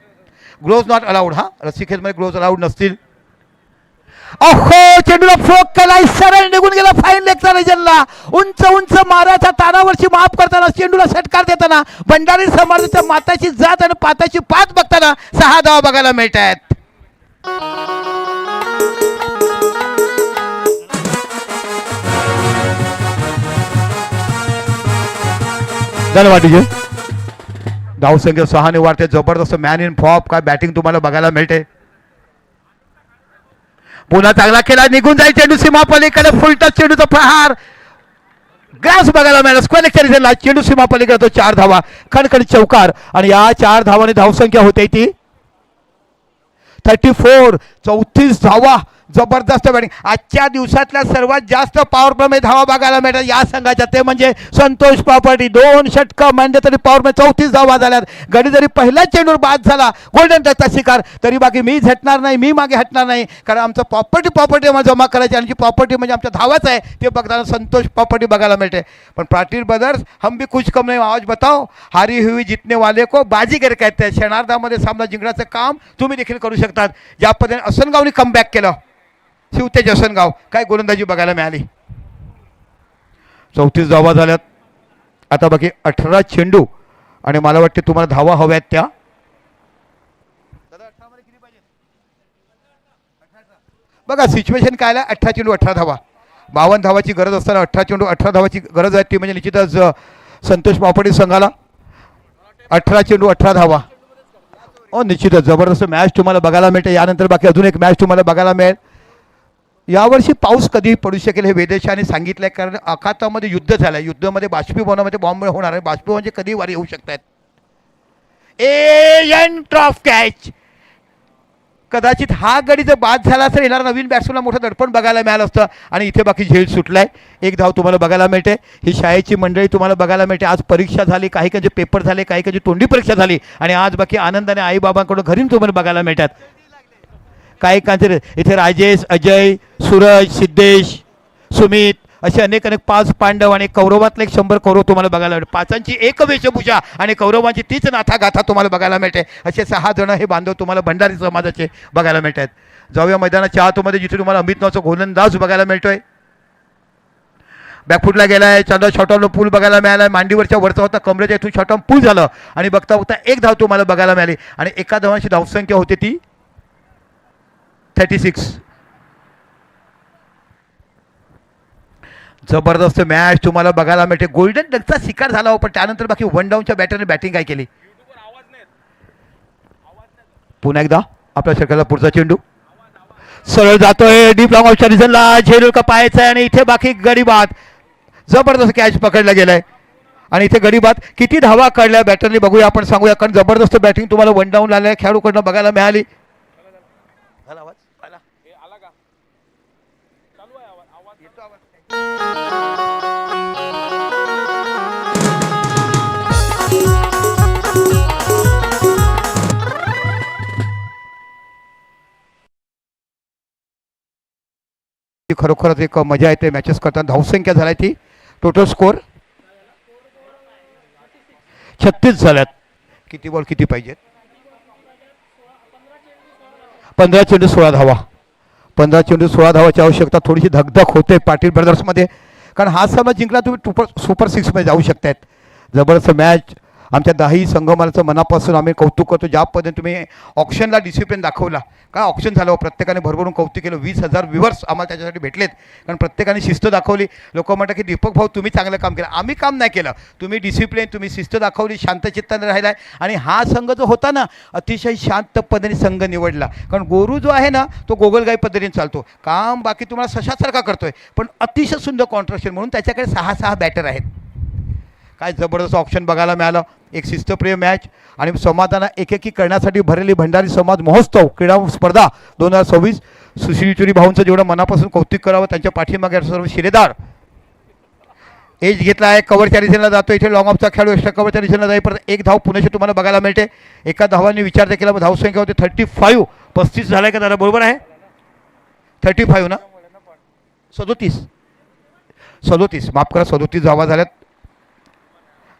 Gloves not allowed. हा रस्सीखेचमध्ये ग्लोव्ज अलाउड नसतील. अहो चेंडूला फ्लोक केलाय. सरळ निघून गेला फाईन लेगचा रिजनला. उंच उंच माराच्या तारावरची माफ करताना चेंडूला षटकार देताना भंडारी समाजाच्या माताची जात आणि पाताची पात बघताना 6 धावा बघायला मिळत आहेत. धन्यवाद. धावसंख्या 6ने वाढते. जबरदस्त मॅन इन फॉप. काय बॅटिंग तुम्हाला बघायला मिळते. पुन्हा चांगला केला. निघून जाईल चेंडू सीमा पलीकडे. फुल टच चेंडूचा प्रहार. ग्रास बघायला मिळाला. स्क्वेअर लेगच्या रिझल्टला चेंडू सीमा पलीकडे तो 4 धावा. खणखणी चौकार आणि या 4 धावाने धावसंख्या होते ती 34. 34 धावा. जबरदस्त बॅटिंग. आजच्या दिवसातल्या सर्वात जास्त पॉवर प्ले धावा बघायला मिळतात या संघाच्या. ते म्हणजे संतोष प्रॉपर्टी. 2 षटकं मॅन्डेटरी पॉवर प्ले 34 धावा झाल्यात. गडी जरी पहिल्या चेंडूवर बाद झाला गोल्डन टचचा शिकार तरी बाकी मी झटणार नाही, मी मागे हटणार नाही. कारण आमचं प्रॉपर्टी आम्हाला जमा करायची आणि प्रॉपर्टी म्हणजे आमच्या धावाच आहे ते बघताना संतोष प्रॉपर्टी बघायला मिळते. पण पाटील ब्रदर्स हम भी कुछ कम नाही. आवाज बताओ. हारी हुई जितने वाले को बाजीगर कहते हैं. क्षणार्धामध्ये सामना जिंकण्याचं काम तुम्ही देखील करू शकतात. ज्या पद्धतीने असनगावने कमबॅक केलं. शिवतेज असनगाव. काय गोलंदाजी बघायला मिळाली. 34 धावा झाल्यात. आता बाकी 18 चेंडू आणि मला वाटते तुम्हाला धावा हव्यात त्या. बघा सिच्युएशन काय आहे. 18 चेंडू 18 धावा. 52 धावाची गरज असताना 18 चेंडू 18 धावाची गरज आहे ती म्हणजे निश्चितच संतोष प्रॉपर्टी संघाला. 18 चेंडू 18 धावा. निश्चितच जबरदस्त मॅच तुम्हाला बघायला मिळते. यानंतर बाकी अजून एक मॅच तुम्हाला बघायला मिळेल. यावर्षी पाऊस कधी पडू शकेल हे वेधशाळेने सांगितलं आहे. कारण अखातामध्ये युद्ध झालं आहे. युद्धामध्ये बाष्पीभवनामध्ये बॉम्ब होणार आहे. बाष्पीभवनचे कधी वारी येऊ शकतात. End of catch. कदाचित हा गडी जर बाद झाला असेल येणारा नवीन बॅट्समॅनला मोठं दडपण बघायला मिळालं असतं. आणि इथे बाकी झेल सुटलाय. 1 धाव तुम्हाला बघायला मिळते. ही शाळेची मंडळी तुम्हाला बघायला मिळते. आज परीक्षा झाली. काही काहींचे पेपर झाले. काही काहींची तोंडी परीक्षा झाली आणि आज बाकी आनंदाने आईबाबांकडून घरी तुम्हाला बघायला मिळतात. काही कांचे इथे राजेश, अजय, सूरज, सिद्धेश, सुमित असे अनेक 5 पांडव आणि कौरवातले 100 कौरव तुम्हाला बघायला मिळते. 5ची एक वेशभूषा आणि कौरवांची तीच नाथागाथा तुम्हाला बघायला मिळते. असे 6 जण हे बांधव तुम्हाला भंडारी समाजाचे बघायला मिळतात. जाऊया मैदानाच्या आतमध्ये जिथे तुम्हाला अमित नावाचा गोलंदाज बघायला मिळतोय. बॅकफुटला गेलाय. चांगला शॉर्टऑन पूल बघायला मिळाला. मांडीवरच्या वरचा होता. कमरेच्या इथून शॉर्टऑन पूल झालं आणि बघता 1 धाव तुम्हाला बघायला मिळाली आणि एका धावांची धावसंख्या होती ती 36. जबरदस्त मॅच तुम्हाला बघायला मिळते. गोल्डन डकचा शिकार झाला हो पण त्यानंतर बाकी 1 डाऊनच्या बॅटरने बॅटिंग काय केली. पुन्हा एकदा आपल्या षटकाचा पुढचा चेंडू सरळ जातोय. डीप लॉंग ऑफच्या रिझनला झेलूल का पाहायचा आणि इथे बाकी गडीबाद. जबरदस्त कॅच पकडला गेलाय आणि इथे गडीबाद. किती धावा काढल्या बॅटरने बघूया आपण सांगूया. कारण जबरदस्त बॅटिंग तुम्हाला 1 डाऊन आल्या खेळाडूकडनं बघायला मिळाली. खरोखरच एक मजा येते मॅचेस करताना. धावसंख्या झाली ती टोटल स्कोर 36 झाल्यात. किती बॉल किती पाहिजेत. 15 चेंडू 16 धावा. 15 चेंडू 16 धावाची आवश्यकता. थोडीशी धगधग होते पाटील ब्रदर्समध्ये कारण हा सामना जिंकला तुम्ही सुपर 6 मध्ये जाऊ शकतायत. जबरदस्त मॅच आमच्या दाही संगमालाचं मनापासून आम्ही कौतुक करतो. ज्या पद्धतीने तुम्ही ऑप्शनला डिसिप्लिन दाखवला. काय ऑप्शन झालं, प्रत्येकाने भरभरून कौतुक केलं. 20,000 व्ह्युअर्स आम्हाला त्याच्यासाठी भेटलेत, कारण प्रत्येकाने शिस्त दाखवली. लोक म्हणतात की दीपक भाऊ तुम्ही चांगलं काम केलं. आम्ही काम नाही केलं, तुम्ही डिसिप्लिन, तुम्ही शिस्त दाखवली, शांतचित्ताने राहिला आहे. आणि हा संघ जो होता ना, अतिशय शांत पद्धतीने संघ निवडला. कारण गोरू जो आहे ना, तो गोगलगाई पद्धतीने चालतो. काम बाकी तुम्हाला सशासारखा करतोय, पण अतिशय सुंदर कॉन्ट्रॅक्शन म्हणून त्याच्याकडे 6 बॅटर आहेत. काय जबरदस्त ऑप्शन बघायला मिळालं. एक शिस्तप्रिय मॅच आणि समाधाना एकेकी करण्यासाठी भरलेली भंडारी समाज महोत्सव क्रीडा स्पर्धा 2026. सुशील चुरी भाऊंचं जेवढं मनापासून कौतुक करावं, त्यांच्या पाठीमागे सर्व शिलेदार. एज घेतला आहे, कव्हरच्या दिशेला जातो. इथे लॉंग ऑफचा खेळाडू एक्स्ट्रा कव्हरच्या दिशेला जाईपर्यंत एक धाव पुण्याची तुम्हाला बघायला मिळते. एका धावांनी विचार केला, धावसंख्या होते 35. 35 झाला आहे का दादा? बरोबर आहे, 35 ना, 37 माफ करा, 37 धावा झाल्यात.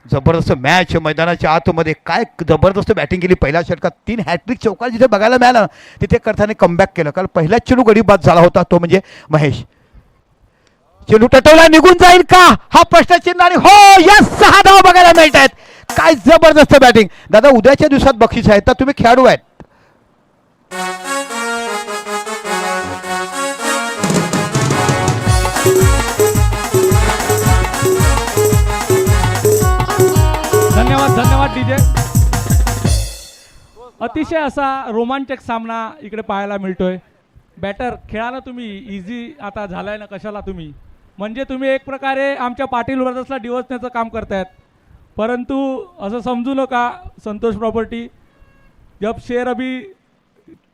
जबरदस्त मॅच मैदानाच्या आतमध्ये. काय जबरदस्त बॅटिंग केली पहिल्या षटकात. 3 हॅट्रिक चौकार जिथे बघायला मिळालं तिथे करताना कमबॅक केलं. कारण पहिलाच चेंडू गडी बाद झाला होता, तो म्हणजे महेश. चेंडू टटवला, निघून जाईल का हा प्रश्नचिन्ह. आणि हो, या 6 धावा बघायला मिळत आहेत. काय जबरदस्त बॅटिंग दादा. उद्याच्या दिवसात बक्षीस आहेत, तर तुम्ही खेळाडू आहेत. धन्यवाद डीजे. अतिशय असा रोमांचक सामना इकडे पाहायला मिळतोय. बॅटर खेळानं तुम्ही इझी आता झालाय ना, कशाला तुम्ही, म्हणजे तुम्ही एक प्रकारे आमच्या पाटील ब्रदर्सला डिवचण्याचं काम करतायत. परंतु असं समजू नका संतोष प्रॉपर्टी, जब शेर अभी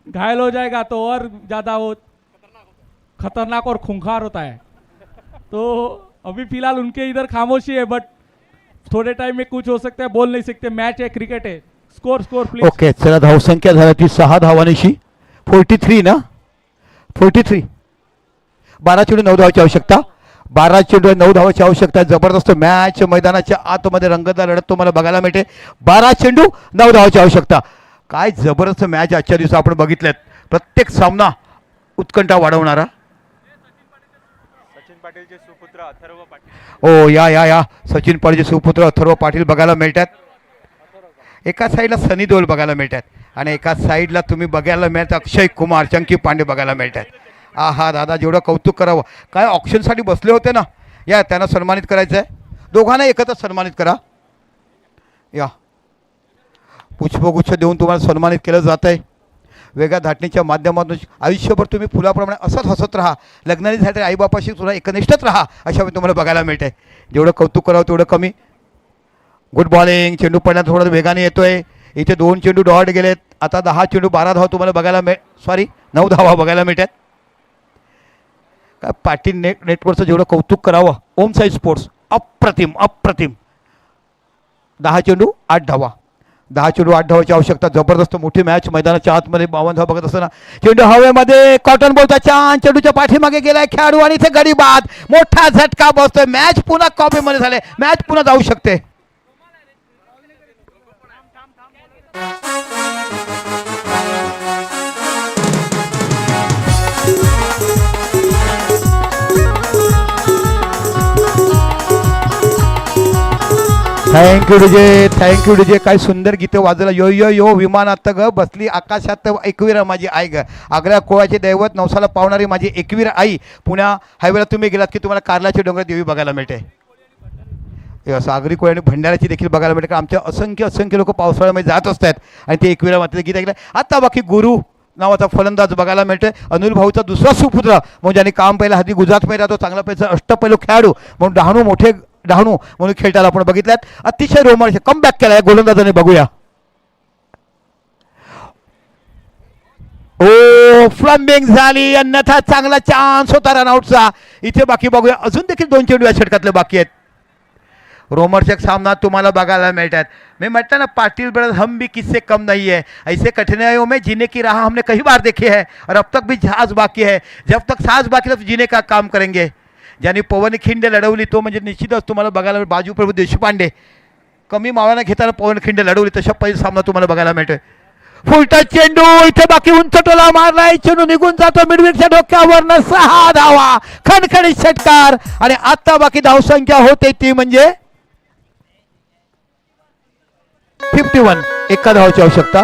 घायल हो जाएगा तो और ज़्यादा हो खतरनाक और खूंखार होता है. तो अभी फिलहाल उनके इधर खामोशी है, बट थोड़े टाइम में कुछ हो सकता है, बोल नहीं सकते. मैच है, क्रिकेट है. Score please. ओके, चला धावसंख्या झाली ती 6 धावांची. 43 ना, 43. 12 चेंडू 9 धावाची आवश्यकता. 12 चेंडू 9 धावाची आवश्यकता. जबरदस्त मॅच मैदानाच्या आतमध्ये रंगतदार लढत तुम्हाला बघायला मिळते. 12 चेंडू 9 धावाची आवश्यकता. काय जबरदस्त मॅच आजच्या दिवशी आपण बघितल्यात. प्रत्येक सामना उत्कंठा वाढवणारा. सचिन पाटीलचे सुपुत्र अथर्व पाटील. ओ या सचिन पाटीलचे सुपुत्र अथर्व पाटील बघायला मिळतात. एका साईडला सनी देओल बघायला मिळतात आणि एका साईडला तुम्ही बघायला मिळतात अक्षय कुमार, चंकी पांडे बघायला मिळतात. आहा दादा, जेवढं कौतुक करावं. काय ऑप्शनसाठी बसले होते ना, या त्यांना सन्मानित करायचं आहे. दोघांना एकत्र सन्मानित करा. या पुष्पगुच्छ देऊन तुम्हाला सन्मानित केलं जात आहे. वेगळ्या धाटणीच्या माध्यमातून आयुष्यभर तुम्ही फुलाप्रमाणे असंच हसत राहा. लग्नाने झाले आईबापाशी सुद्धा एकनिष्ठच राहा, अशा वेळी तुम्हाला बघायला मिळते. जेवढं कौतुक करावं तेवढं कमी. Good bowling. चेंडू पडण्यात थोडं वेगाने येतोय. इथे 2 चेंडू डॉट गेलेत. आता 10 चेंडू 12 धावा तुम्हाला बघायला 9 धावा बघायला मिळतात. काय पाटील नेटवर्कचं जेवढं कौतुक करावं. ओम साई स्पोर्ट्स अप्रतिम. 10 चेंडू 8 धावा. 10 चेंडू 8 धावाची आवश्यकता. जबरदस्त मोठी मॅच मैदानाच्या आतमध्ये 52 धावा बघत असताना चेंडू हवेमध्ये कॉटन बॉलचा चान. चेंडूच्या पाठीमागे गेलाय खेळाडू आणि इथे गडी बाद. मोठा झटका बसतोय. मॅच पुन्हा कॉपीमध्ये झाले. मॅच पुन्हा जाऊ शकते. Thank you DJ. काय सुंदर गीते वाजलं. यो यो यो विमानात ग बसली आकाशात एकवीर माझी आई ग. आग्रा कोळ्याचे दैवत नवसाला पावणारी माझी एकवीर आई. पुण्या हायवेला तुम्ही गेलात की तुम्हाला कारल्याची डोंगर देवी बघायला मिळते. सागरी कोळ्याने भंडाऱ्याची देखील बघायला मिळते. कारण आमच्या असंख्य लोक पावसाळ्यामध्ये जात असतात आणि ते एकवीरा मात्र गीत ऐकलं. आता बाकी गुरु नावाचा फलंदाज बघायला मिळतोय. अनिल भाऊचा दुसरा सुपुत्र म्हणजे ज्यांनी काम पहिला हाती गुजरातमध्ये राहतो. चांगला पैसा अष्टपैलू खेळाडू म्हणून डहाणू म्हणून खेळताना आपण बघितल्यात. अतिशय रोमांचक कमबॅक केलाय गोलंदाजाने. बघूया. ओ फ्लंबिंग झाली, अन्यथा चांगला चान्स होता रनआउटचा. इथे बाकी बघूया. अजून देखील 2 चेंडू या षटकातले बाकी आहेत. रोमांचक सामना तुम्हाला बघायला मिळतात. मी म्हटलं ना, पाटिल ब्रदर्स हम भी किससे कम नहीं है. ऐसे कठिनाइयों में जीने की राह हमने कई बार देखी है और अब तक भी जहाज बाकी है. जब तक सांस बाकी तो जीने का काम करेंगे. ज्यांनी पवन खिंडे लढवली तो म्हणजे निश्चितच तुम्हाला बघायला. बाजू प्रभू देशपांडे कमी मावाने घेताना पवन खिंडे लढवली. तशा पहिला सामना तुम्हाला बघायला मिळतोय. फुलटा चेंडू इथे बाकी उंच टोला मारलाय. चेंडू निघून जातो मिडविकच्या डोक्यावरनं. 6 धावा. खणखणीत षटकार. आणि आता बाकी धावसंख्या होते ती म्हणजे 51 एका धावाची आवश्यकता.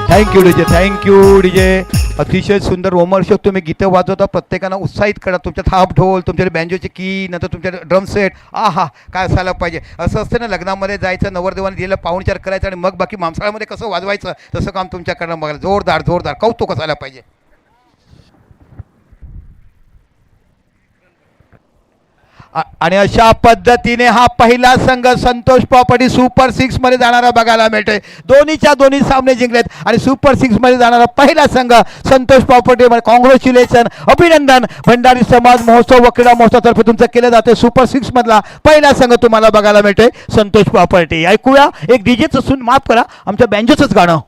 Thank you DJ, thank you DJ. अतिशय सुंदर रोमर्षक तुम्ही गीतं वाजवता, प्रत्येकानं उत्साहित करा. तुमच्यात हाफ ढोल, तुमच्याकडे बँजोची की, नंतर तुमच्याकडे ड्रम सेट. आहा, काय असायला पाहिजे. असं असतं ना, लग्नामध्ये जायचं, नवरदेवाने दिलेलं पाहुणचार करायचं आणि मग बाकी माणसाळ्यामध्ये कसं वाजवायचं, तसं काम तुमच्याकडनं बघायला. जोरदार जोरदार कौतुक असायला पाहिजे. आणि अशा पद्धतीने हा पहिला संघ संतोष प्रॉपर्टी सुपर 6 मध्ये जाणारा बघायला मिळतोय. दोन्हीच्या दोन्ही सामने जिंकलेत आणि सुपर 6 मध्ये जाणारा पहिला संघ संतोष प्रॉपर्टी मध्ये. कॉंग्रॅच्युलेशन, अभिनंदन. भंडारी समाज महोत्सव वक्रीडा महोत्सवातर्फे तुमचं केलं जाते. सुपर 6 मधला पहिला संघ तुम्हाला बघायला मिळतोय संतोष प्रॉपर्टी. ऐकूया एक डीजेचं माफ करा, आमच्या बँजोचंच गाणं.